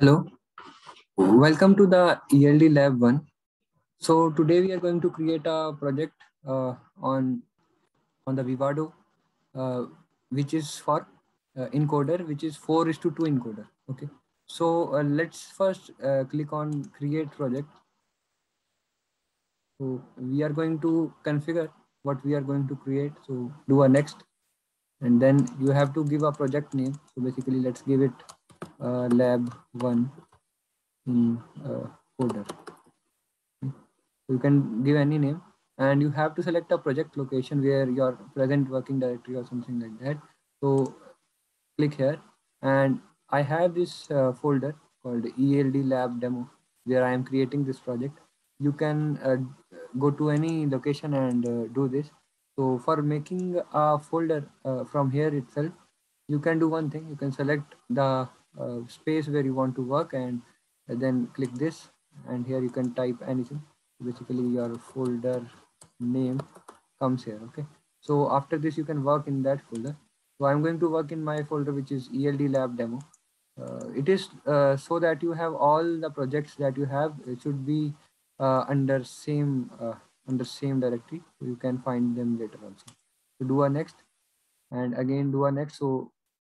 Hello, welcome to the ELD Lab 1. So today we are going to create a project on the Vivado, uh, which is for encoder, which is 4:2 encoder. Okay. So let's first click on create project. So we are going to configure what we are going to create. So do a next, and then you have to give a project name. So basically, let's give it lab 1 in folder. You can give any name, and you have to select a project location where your present working directory or something like that. So click here, and I have this folder called ELD Lab Demo where I am creating this project. You can go to any location and do this. So for making a folder from here itself, you can do one thing. You can select the space where you want to work, and then click this, and here you can type anything. Basically your folder name comes here. Okay, so after this you can work in that folder. So I'm going to work in my folder, which is ELD Lab Demo. It is so that you have all the projects that you have. It should be under same directory. So you can find them later also. So do a next, and again do a next. So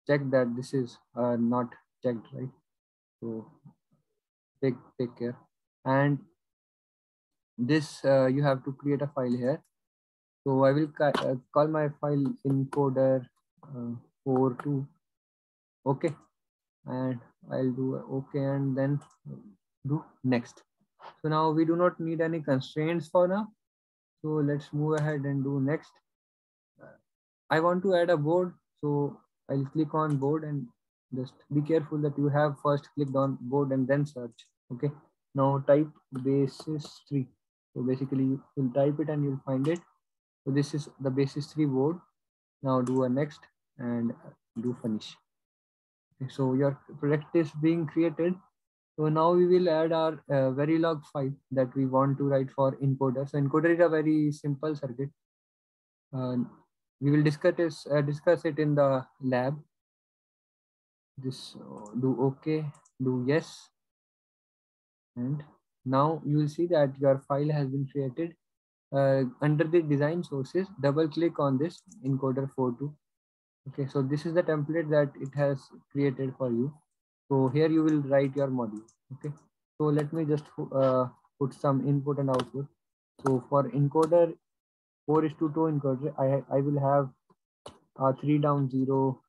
check that this is not checked, right? So take care. And this you have to create a file here. So I will call my file encoder 42. Okay, and I'll do okay, and then do next. So now we do not need any constraints for now. So let's move ahead and do next. I want to add a board, so I'll click on board, and just be careful that you have first clicked on board and then search. Okay, now type basis 3. So basically you'll type it and you'll find it. So this is the basis 3 board. Now do a next and do finish. Okay, so your project is being created. So now we will add our Verilog file that we want to write for encoder. So encoder is a very simple circuit. We will discuss it in the lab. This do okay, do yes, and now you will see that your file has been created. Under the design sources, double click on this encoder 42. Okay, so this is the template that it has created for you. So here you will write your module. Okay, so let me just put some input and output. So for encoder 4:2 encoder, I will have 3 down 0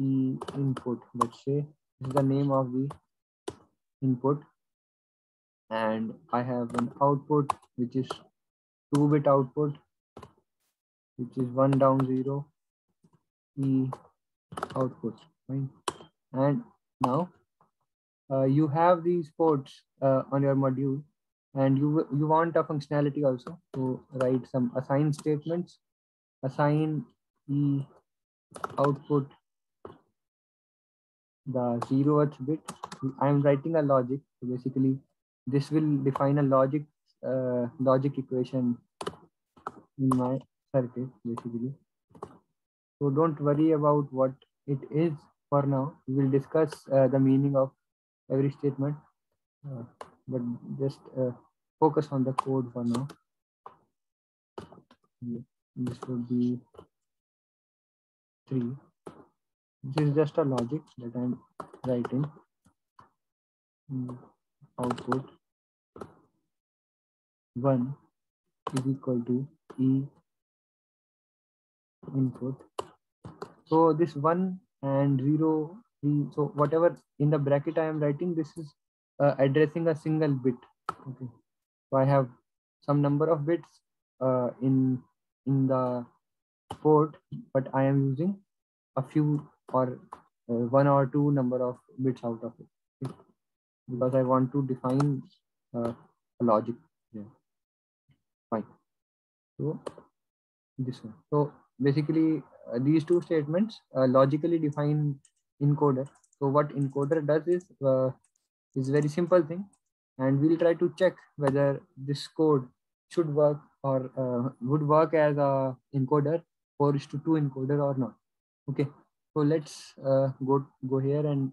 e input. Let's say this is the name of the input, and I have an output which is 2-bit output, which is 1 down 0 e output. Fine. And now you have these ports on your module, and you want a functionality also. So write some assign statements. Assign e output the 0th bit. I am writing a logic. So basically, this will define a logic equation in my circuit, basically. So don't worry about what it is for now. We will discuss the meaning of every statement, uh, but just focus on the code for now. This would be 3. This is just a logic that I'm writing. Output 1 is equal to E input. So this 1 and 0, 3, so whatever in the bracket I am writing, this is addressing a single bit. Okay, so I have some number of bits in the port, but I am using a few or 1 or 2 number of bits out of it, okay? Because I want to define a logic. Yeah, fine. So this one. So basically, these two statements logically define encoder. So what encoder does is very simple thing, and we'll try to check whether this code should work or would work as a encoder 4:2 encoder or not. Okay, so let's go here and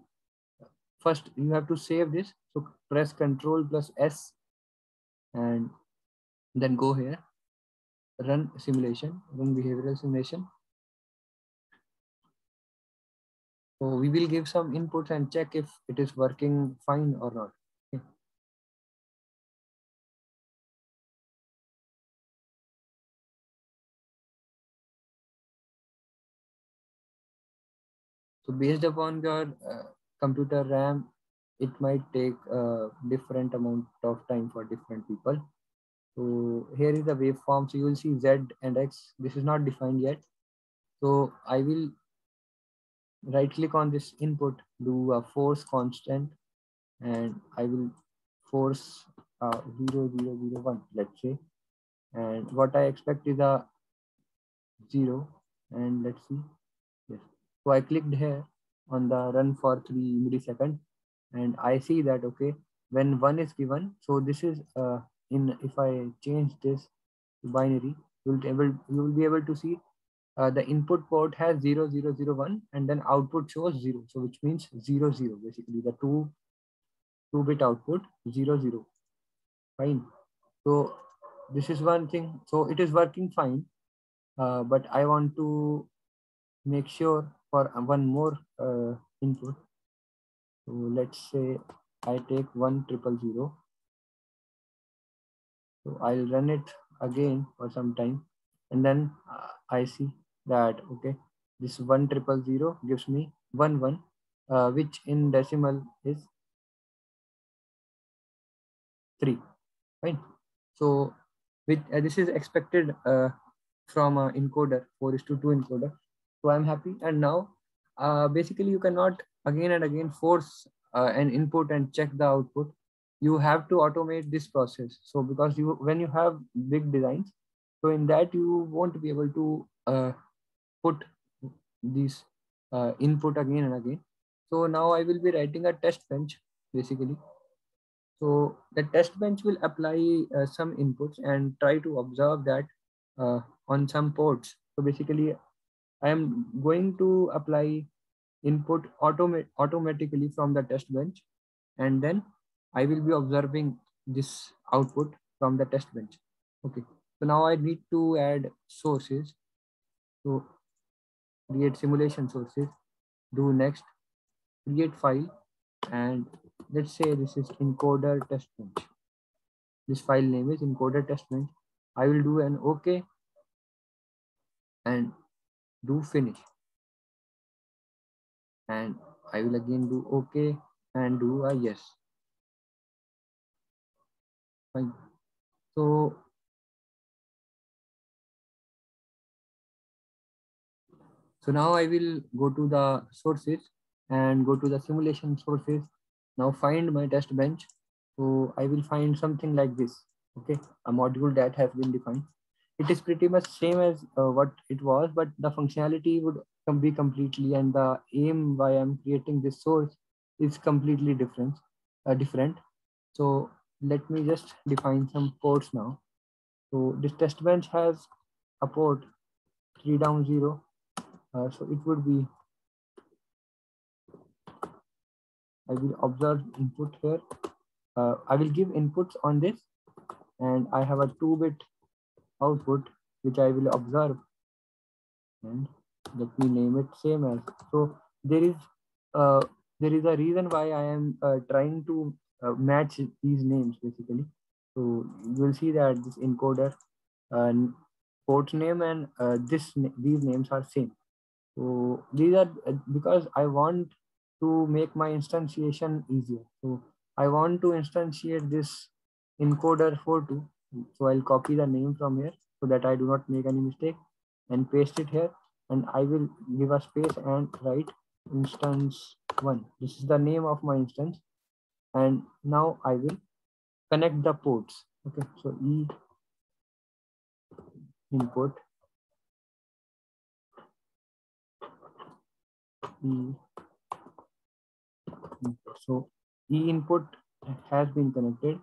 first you have to save this. So press Ctrl plus S and then go here, run simulation, run behavioral simulation. So we will give some inputs and check if it is working fine or not. Okay. So based upon your computer RAM, it might take a different amount of time for different people. So here is the waveform. So you will see Z and X. This is not defined yet. So I will right click on this input, do a force constant, and I will force 0, 0, 0, 1, let's say. And what I expect is a 0. And let's see. Yes. So I clicked here on the run for 3 milliseconds, and I see that okay, when 1 is given, so this is if I change this to binary, you will be able to see the input port has 0, 0, 0, 1, and then output shows 0. So which means 0, 0, basically the two-bit output 0, 0. Fine. So this is one thing. So it is working fine, but I want to make sure for one more input. So let's say I take 1,000,000. So I'll run it again for some time, and then I see that okay, this 1,000,000 gives me 1, 1, which in decimal is 3. Fine. So with this is expected from an encoder 4:2 encoder. So I'm happy. And now basically you cannot again and again force an input and check the output. You have to automate this process. So because when you have big designs, so in that you won't be able to put these input again and again. So now I will be writing a test bench basically. So the test bench will apply some inputs and try to observe that on some ports. So basically, I am going to apply input automatically from the test bench, and then I will be observing this output from the test bench. Okay. So now I need to add sources. So create simulation sources, do next, create file, and let's say this is encoder test bench. This file name is encoder test bench. I will do an OK and do finish. And I will again do OK and do a yes. Fine. So now I will go to the sources and go to the simulation sources. Now find my test bench. So I will find something like this. Okay, a module that has been defined. It is pretty much same as what it was, but the functionality would be completely, and the aim why I'm creating this source is completely different. So let me just define some ports now. So this test bench has a port 3 down 0. So it would be, I will observe input here. I will give inputs on this, and I have a 2-bit output which I will observe, and let me name it same as. So uh, there is a reason why I am trying to match these names basically. So you will see that this encoder port name and these names are same. So these are because I want to make my instantiation easier. So I want to instantiate this encoder 42. So I'll copy the name from here so that I do not make any mistake and paste it here. And I will give a space and write instance 1. This is the name of my instance. And now I will connect the ports. Okay, so E input, E input. So E input has been connected.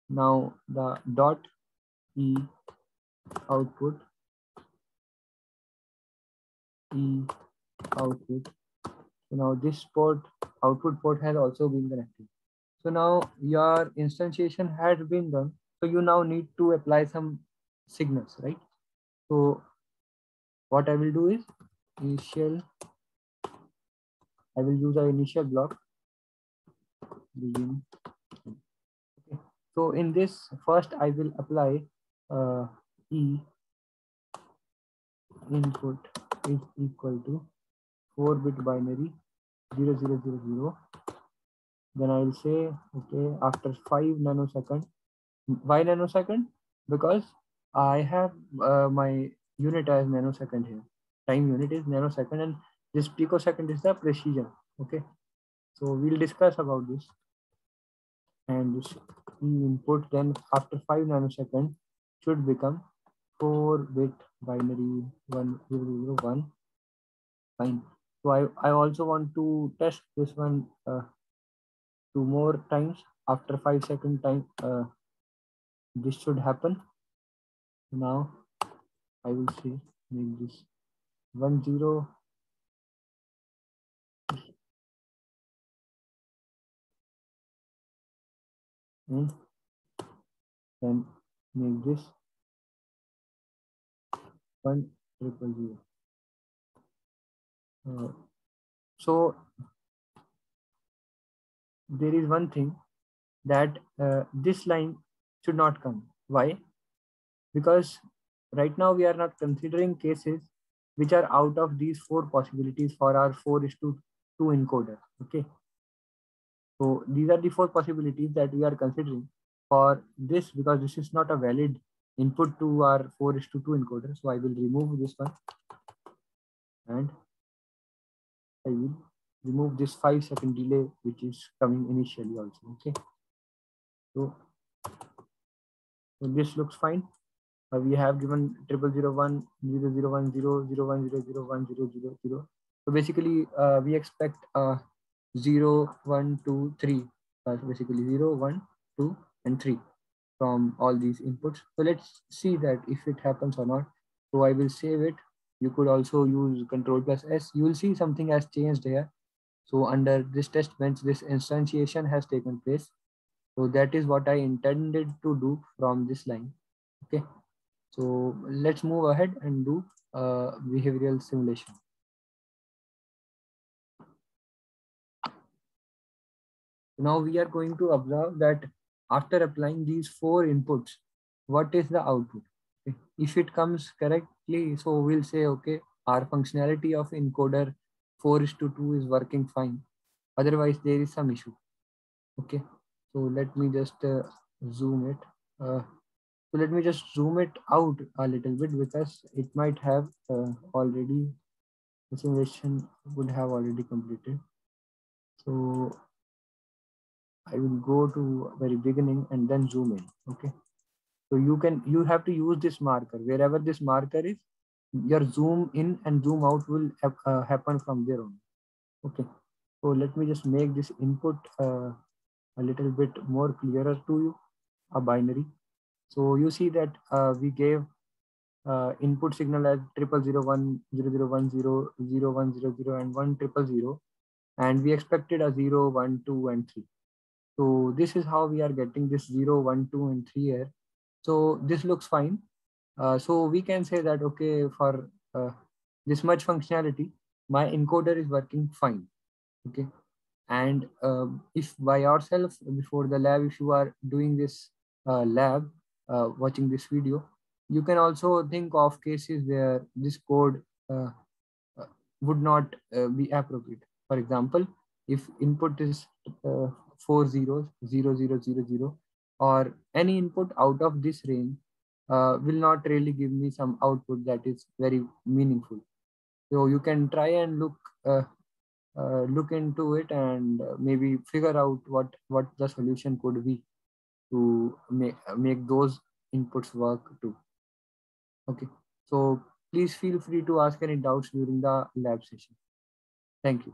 Now the dot E output, E output. So now this port output port has also been connected. So now your instantiation has been done. So you now need to apply some signals, right? So what I will do is initial, I will use our initial block begin. Okay. So in this first I will apply E input is equal to 4-bit binary 0000. Then I will say, okay, after 5 nanosecond. Why nanosecond? Because I have my unit as nanosecond here. Time unit is nanosecond, and this picosecond is the precision. Okay, so we'll discuss about this. And this input then after 5 nanosecond should become 4-bit binary 1001. Fine. So I also want to test this one 2 more times. After 5-second time, this should happen. Now I will say make this 10 and then make this 1000. So there is one thing that this line should not come. Why? Because right now we are not considering cases which are out of these 4 possibilities for our 4:2 encoder. Okay. So these are the 4 possibilities that we are considering for this, because this is not a valid input to our 4:2 encoder. So I will remove this one and I will remove this 5-second delay which is coming initially also. Okay. So this looks fine. We have given 0001 0010 01001000. So basically we expect 0 1 2 3. So basically 0 1 2 and 3 from all these inputs. So let's see that if it happens or not. So I will save it. You could also use Ctrl+S. You will see something has changed here. So under this test bench, this instantiation has taken place. So that is what I intended to do from this line. Okay. So let's move ahead and do behavioral simulation. Now we are going to observe that after applying these 4 inputs, what is the output? Okay. If it comes correctly, so we'll say, okay, our functionality of encoder 4:2 is working fine. Otherwise, there is some issue. Okay. So let me just zoom it. So let me just zoom it out a little bit, because it might have already, the simulation would have already completed. So I will go to very beginning and then zoom in. Okay. So you have to use this marker. Wherever this marker is, your zoom in and zoom out will happen from there on. Okay. So let me just make this input a little bit more clearer to you, a binary. So you see that we gave input signal as 0001 0010 0100 and 1000, and we expected a 0 1 2 and 3. So this is how we are getting this 0 1 2 and 3 here. So this looks fine. So we can say that, okay, for this much functionality, my encoder is working fine. Okay. And if by yourself before the lab, if you are doing this lab, watching this video, you can also think of cases where this code uh, would not be appropriate. For example, if input is 4 zeros, 0 0 0 0, or any input out of this range will not really give me some output that is very meaningful. So you can try and look into it and maybe figure out what the solution could be to make those inputs work too. Okay, so please feel free to ask any doubts during the lab session. Thank you.